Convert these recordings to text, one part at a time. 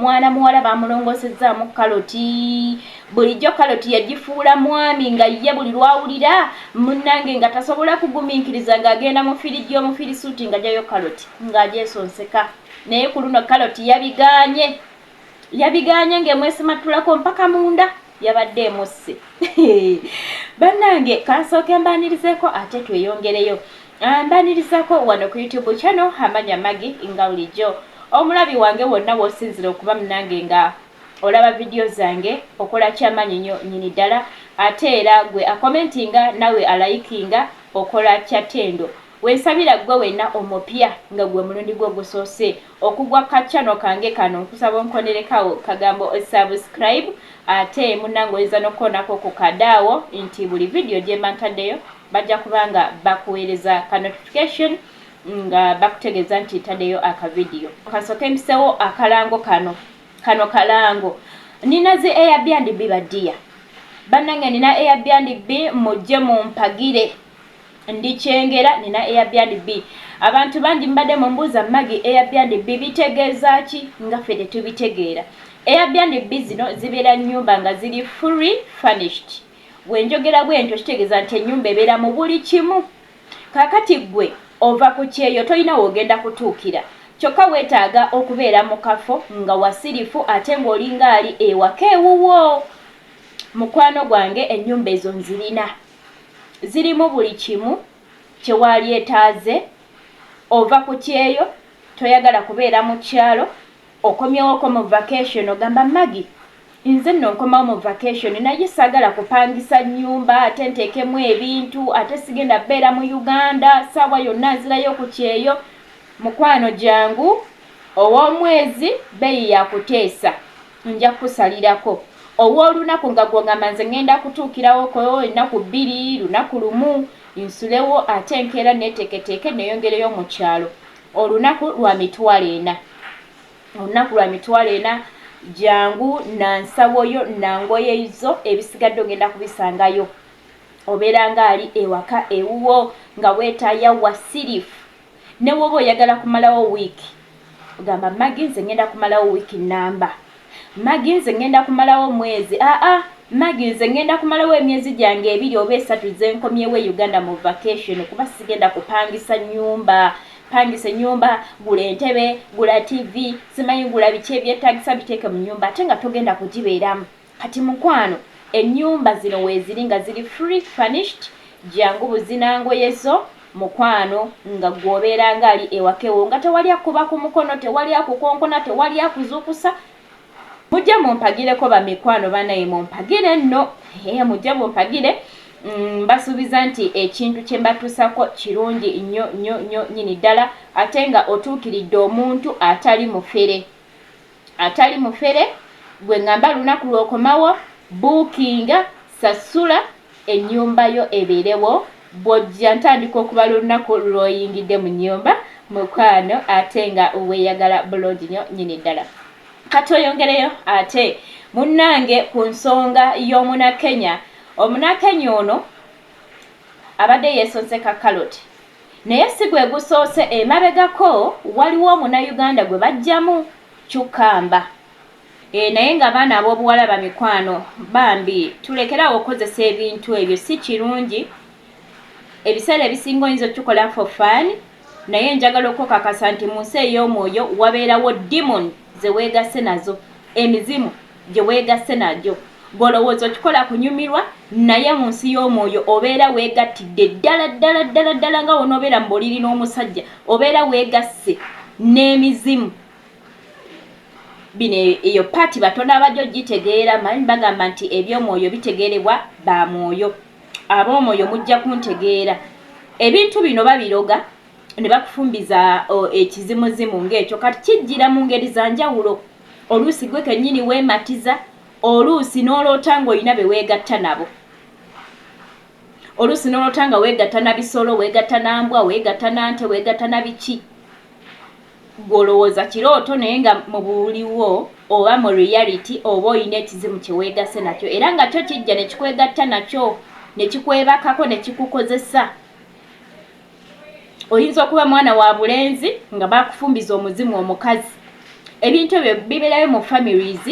mwana muwala bamulongosezaamu kaloti bulijjo kaloti yagifuula mwami nga ye buli lwawulira munnange nga tasobola kugumiikiriza ng'agenda mu firiji omufirisuuti nga jayo kaloti ng'agyesonseka naye ku luno kaloti yabiganye ng'emwesimatulako mpaka munda yabadde emusse bannange kansooke mbanirizeeko ate tweyongereyo mbanirizaako wano ku YouTube channel Amanya Maggie nga bulijjo omulabi wange wonna w'osinzira okuba munange nga olaba video zange okola ky'amanyi nnyo nnyini ddala ate era gwe akomentinga nawe alayikinga okola kyatendo wensabira gwe wenna omupya nga gwe mulundi gwo gusoose okugwa ka channel kange kano nkusaba onkonerekawo kagambo subscribe ate munnange oyinza n'okukoonako ku kadaawo nti buli video gye mba ntaddeyo bajja kubanga bakuweereza ka notification nga bakutegeeza nti ntaddeyo akavidiyo kasooke mpisewo akalango kano kalango nina zi Airbnb badiya bannange nina Airbnb mujje mumpagire ndi Kyengera nina Airbnb abantu bangi mbadde mumbuuza Maggie Airbnb bitegeeza ki nga ffe tetubitegeera Airbnb zino zibeera nnyumba nga ziri fully furnished wenjogera bwentyo kitegeeza nti ennyumba ebeera mu buli kimu kakati gwe ova ku kyeyo tolina wogenda kutuukira kyokka weetaaga okubeera mu kafo nga wasirifu ate ng'olinga ali ewaka ewuwo mukwano gwange ennyumba ezo nzirina zirimu buli kimu kyewaali etaaze ova ku kyeyo toyagala kubeera mu kyalo okomyewoko mu vacation ogamba Maggie nze nno nkomawo mu vacation naye saagala kupangisa nnyumba ate nteekemu ebintu ate sigenda beera mu Uganda saawa yonna nzirayo ku kyeyo mukwano jangu ow'omwezi beeyi yakuteesa nja kusalirako ow'olunaku nga gwongamba nze ngenda kutuukirawo ennaku 2 lunaku lumu nsulewo ate nkeera neeteeketeeke neeyongereyo mu kyalo olunaku lwa mitwalo 40 jangu nansawoyo nangoyeyizo ebisigadde ogenda kubisangayo obeera nga ali ewaka ewuwo nga weetaaya wasirifu ne woba oyagala kumalawo wiiki ogamba Maggie nze ngenda kumalawo wiiki namba Maggie nze ngenda kumalawo mwezi Maggie nze ngenda kumalawo emyezi gyange 2 oba 3 ze nkomyewo Uganda mu vacation kuba sigenda kupangisa nnyumba pangisa ennyumba gula entebe gula TV simanyi gula biki ebyetaagisa biteeke mu nnyumba ate nga togenda kugibeeramu kati mukwano ennyumba zino weeziri nga ziri free furnished jangu buzinangoyezo mukwano nga gwobeera nga ali ewakewo nga tewali akuba ku mukono tewali akukonkona tewali akuzuukusa mujje mumpagireko bamikwano banaye mumpagire nno mujje mumpagire mbasuubiza nti ekintu kye mbatuusako kirungi nnyo nnyini ddala ate nga otuukiridde omuntu atali mufere gwe ngamba lunaku lw'okomawo buukinga sasula ennyumba yo ebeerewo bw'ojja ntandika okuba lunaku lw'oyingidde mu nnyumba mukwano ate nga weeyagala bulungi nnyo nnyini ddala katoyongereyo ate munnange ku nsonga y'omunakenya omunakenya ono abadde yeesonseka kaloti naye si gwe gusoose emabegako waliwo omunayuganda gwe bajjamu Kyukamba naye nga abaana ab'obuwala bamikwano bambi tulekerawo okozesa ebintu ebyo si kirungi ebiseera ebisinga oyinza okukikola for fun naye njagala okukakasa nti mu nsi ey'omwoyo wabeerawo demon ze weegasse nazo emizimu gye weegasse nagyo golowooza okikola kunyumirwa naye mu nsi y'omwoyo obeera weegattidde ddala nga wonoobeera mu buliri n'omusajja obeera weegasse n'emizimu bino eyo paati batono abajjo gitegeera manyi bagamba nti eby'omwoyo bitegeerebwa ba mwoyo ab'omwoyo mujja kuntegeera ebintu bino babiroga ne bakufumbiza ekizimuzimu ng'ekyo kati kijjira mu ngeri za njawulo oluusi gwe kennyini weematiza oluusi n'oloota ng'olina be weegatta nabo oluusi n'oloota nga weegatta na bisolo weegatta na mbwa weegatta na nte weegatta na biki golowooza kirooto naye nga mu buliwo oba mu reality oba olina ekizimu kye weegasse nakyo era nga kyo kijja ne kikwegatta nakyo ne kikwebakako ne kikukozesa oyinza okuba mwana wa bulenzi nga bakufumbiza omuzimu omukazi ebintu ebyo biberayo mu families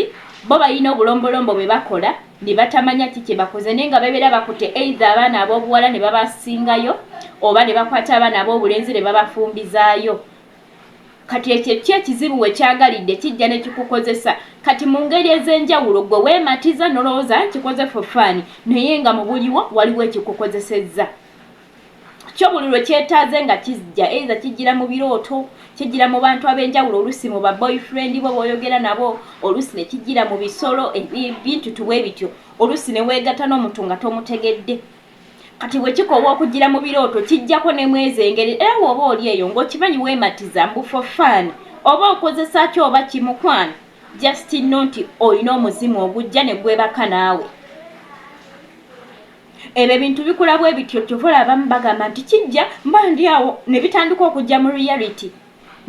bo balina obulombolombo bwe bakola ne batamanya kiki bakoze naye nga bebeera bakutte either abaana ab'obuwala ne babasingayo oba ne bakwata abaana ab'obulenzi ne babafumbizaayo kati ekyo ekizibu we kyagalidde kijja ne kikukozesa kati mu ngeri ez'enjawulo gwe weematiza nolowooza nkikoze for fun naye nga mu buliwo waliwo ekikukozesezza kyo buli lwe kyetaaze nga kijja either kijjira mu birooto kijjira mu bantu ab'enjawulo olusi mu baboyfriend bo b'oyogera nabo olusi ne kijjira mu bisolo ebintu tuwe bityo olusi ne weegatta n'omuntu nga tomutegedde kati bwe kikoowa okujjira mu birooto kijjako ne mwezi engeri era bw'oba oli eyo ng'okimanyi weematiza mbu for fun oba okozesa ki oba kimukwano just know nti olina omuzimu ogujja ne gwebaka naawe ebyo bintu bikula bwe bityo kyovula abamu bagamba nti kijja mba ndi awo ne bitandika okujja mu reality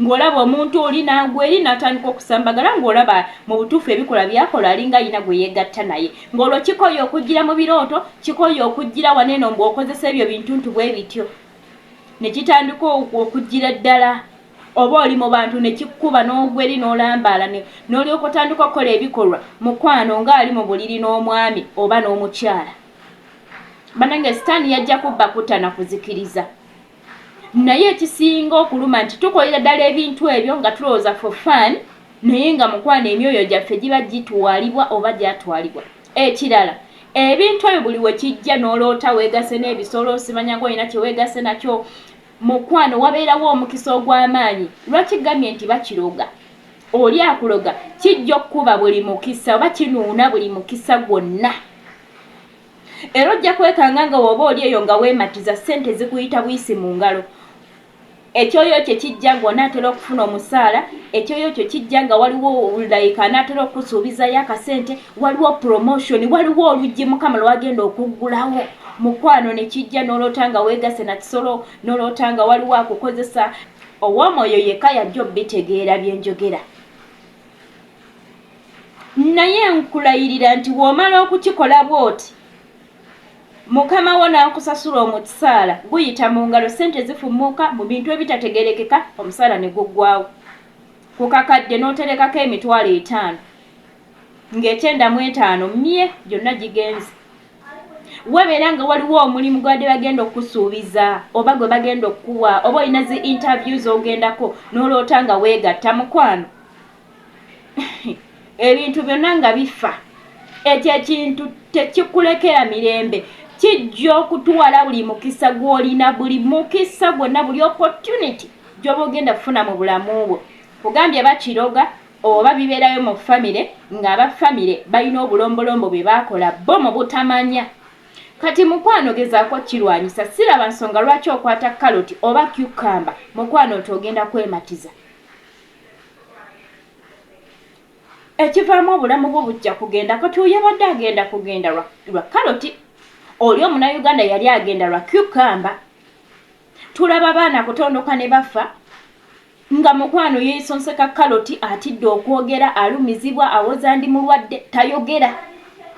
ng'olaba omuntu oli nagwe eri n'atandika okusambagala ng'olaba mu butuufu ebikola byakola alinga alina gwe yeegatta naye ng'olwo kikoye okujjira mu birooto kikoye okujjira waneeno ng'okozesa ebyo bintu bwe bityo ne kitandika okujjira ddala oba oli mu bantu ne kikkuba n'ogweri n'olambaala n'olyoka otandika okukola ebikolwa mukwano ng'ali mu buliri n'omwami oba n'omukyala banange sitaani yajja kubba kutana kuzikiriza naye ekisinga okuluma nti tukolera ddala ebintu ebyo nga tulowooza for fun naye nga mukwano emyoyo gyaffe giba gitwalibwa oba gyatwalibwa ekirala ebintu ebyo buli we kijja n'oloota weegase n'ebisolo simanya ng'olina kye weegase nakyo mukwano wabeerawo omukisa ogw'amaanyi lwakigambye nti bakiroga oli akuloga kijja okkuba buli mukisa oba kinuuna buli mukisa gwonna era ojja kwekanga nga woba oli eyo nga weematiza ssente zikuyita buyisi mu ngalo ekyoyo kye kijja ng'onaatera okufuna omusaala ekyoyo kyo kijja nga waliwo like anaatera okusuubizayo akasente waliwo promotion waliwo oluggi mukama lwagenda okuggulawo mukwano ne kijja n'oloota nga weegase na kisolo n'oloota nga waliwo akukozesa ow'omwoyo yekka yajja obitegeera bye njogera naye nkulayirira nti w'omala okukikola bw'oti mukama wo n'akusasula omusaala guyita mu ngalo ssente zifumuuka mu bintu ebitategerekeka omusaala ne guggwawo ku kakadde n'oterekako emitwalo 5 ng'e95 mmye gyonna gigenze webeera nga waliwo omulimu gwadde bagenda okusuubiza oba gwe bagenda okuwa oba olina zi interviews ogendako n'oloota nga weegatta mukwano ebintu byonna nga bifa ekyo ekintu tekikulekera mirembe kijja okutwala buli mukisa gw'olina buli mukisa gwonna buli opportunity gy'oba ogenda kufuna mu bulamu bwo kugambye bakiroga oba bibeerayo mu famire ng'abafamire balina obulombolombo bwe baakola bo mu butamanya kati mukwano gezaako kirwanyisa siraba nsonga lwaki okwata kaloti oba cucumber mukwano oti ogenda kwematiza ekivaamu obulamu bwo bujja kugenda kati oyabadde agenda kugenda lwa kaloti oli omunauganda yali agenda lwa cucumber tulaba abaana kutondoka ne bafa nga mukwano yeesonseka kaloti atidde okwogera alumizibwa awoza ndi mulwadde tayogera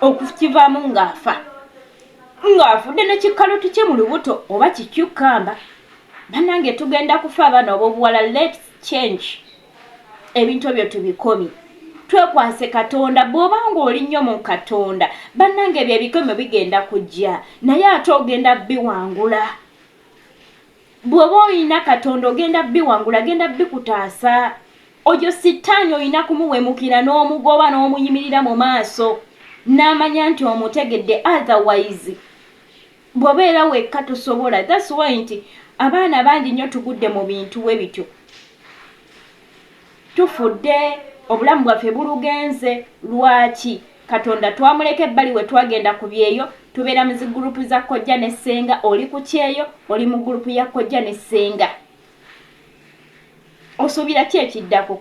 okukivaamu ng'afa ng'afudde ne kikaloti kye mu lubuto oba kicucumber bannange tugenda kufa abaana ab'obuwala let's change ebintu ebyo tubikomi twekwase katonda bw'oba ng'oli nnyo mu katonda bannange ebyo ebikomo bigenda kujja naye ate ogenda biwangula bw'oba olina katonda ogenda biwangula agenda bikutaasa oyo sitaani olina kumuwemukira n'omugoba n'omuyimirira mu maaso n'amanya nti omutegedde otherwise bw'obeera wekka tosobola that's why nti abaana bangi nnyo tugudde mu bintu we bityo tufudde obulamu bwaffe bulugenze lwaki katonda twamuleka ebbali we twagenda ku byeyo tubeera mu zigurupu za kojja ne ssenga oli ku kyeyo oli mu gurupu ya kojja ne ssenga osuubira ki ekiddako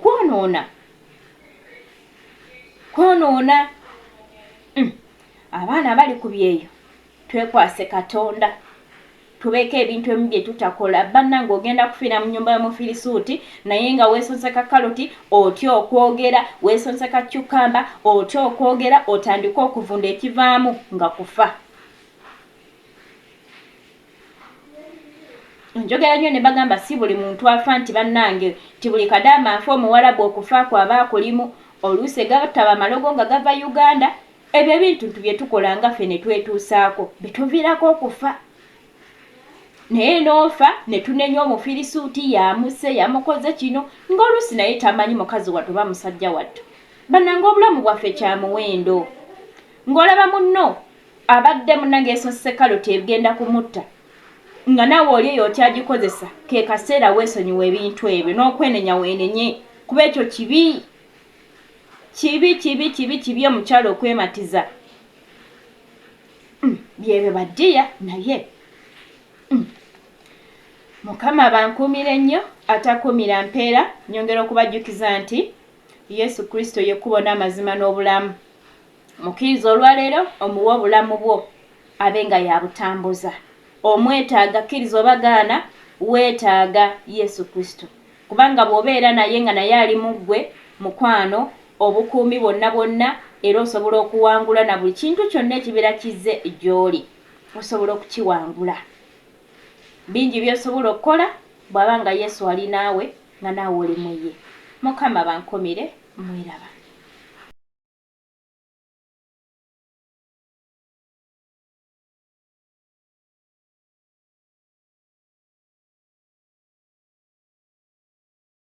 kwonoona abaana abali ku byeyo twekwase katonda tubeeko ebintu ebimu bye tutakola bannange ogenda kufiira mu nnyumba y'omufirisuuti naye nga weesonseka kaloti otya okwogera weesonseka cucumber otya okwogera otandika okuvunda ekivaamu nga kufa njogera nnyo ne bagamba si buli muntu afa nti bannange ti buli kadaama afa omuwalabu okufa kwaba akulimu oluusi gataba amalogo nga gava Uganda ebyo ebintu bye tukola nga ffe ne twetuusaako bituviirako okufa naye n'ofa ne tunenya omufirisuuti yamuse yamukoze kino ng'oluusi naye tamanyi mukazi wattu oba musajja wattu bannange obulamu bwaffe kya muwendo ng'olaba munno abadde munnange esose kaloti egenda kumutta nga naawe oli eyo otyagikozesa ke kaseera weesonyiwa ebintu ebyo n'okwenenya weenenye kuba ekyo kibi omukyalo okwematiza byebyo baddiya naye Mukama bankuumire nnyo atakuumira mpeera nyongera okubajjukiza nti Yesu Kristo ye kkubo n'amazima n'obulamu mukkiriza olwaleero omuwa obulamu bwo abe nga yabutambuza omwetaaga kkiriza obagaana weetaaga Yesu Kristo kubanga bw'obeera naye nga naye ali mu ggwe mukwano obukuumi bwonna era osobola okuwangula na buli kintu kyonna ekibeera kizze gy'oli osobola okukiwangula bingi by'osobola okukola bw'aba nga Yesu ali naawe nga naawe oli mu ye Mukama bankomire mwiraba